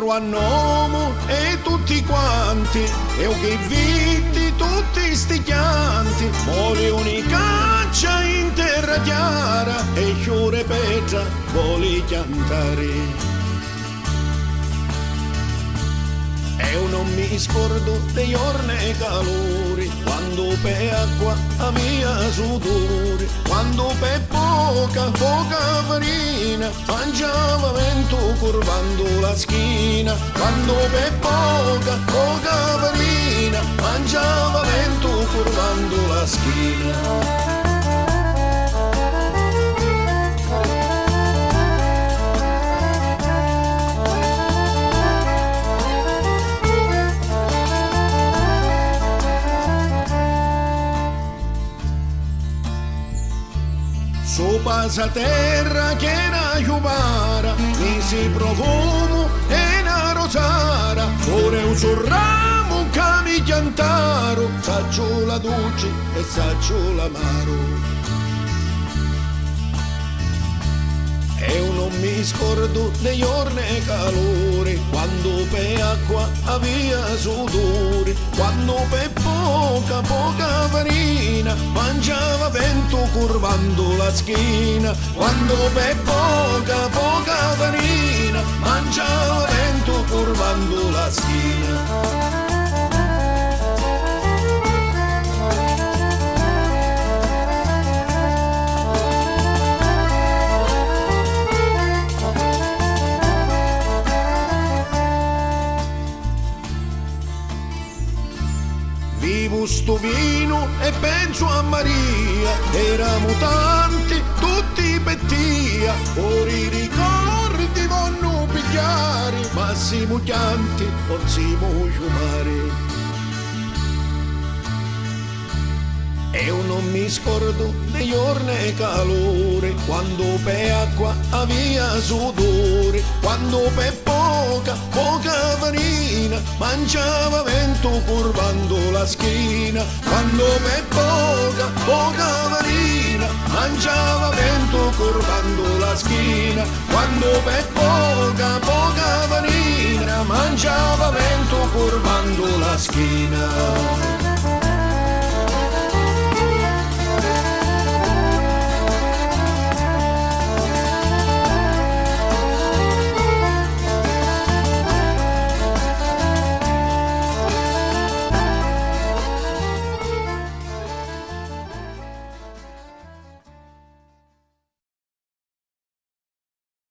caro a nome e tutti quanti, e che vitti tutti sti chianti, muore ogni caccia in terra chiara e fiore petra vuole cantare. E non mi scordo dei giorni e calori, quando per acqua a mia sudore, quando per poca farina mangiava vento curvando la schina, quando per poca farina mangiava vento curvando la schina. Su pasa terra che na giubara, mi si profumo e na rosara, ora un sorramo che mi chiantaro, saccio la dolce e saccio l'amaro. E non mi scordo dei giorni e calore, quando per acqua avia sudore, quando per poca farina mangiava vento curvando la schina, quando per poca farina mangiava vento curvando la schina. Vivo sto vino e penso a Maria, eramo tanti, tutti pettia, ora i ricordi vanno pigliare, massimo chianti, possiamo sciumare. E non mi scordo dei giorni e calore, quando per acqua avia sudore, quando per poca farina mangiava vento curvando la schina, quando per poca farina mangiava vento curvando la schina, quando per poca farina mangiava vento curvando la schina.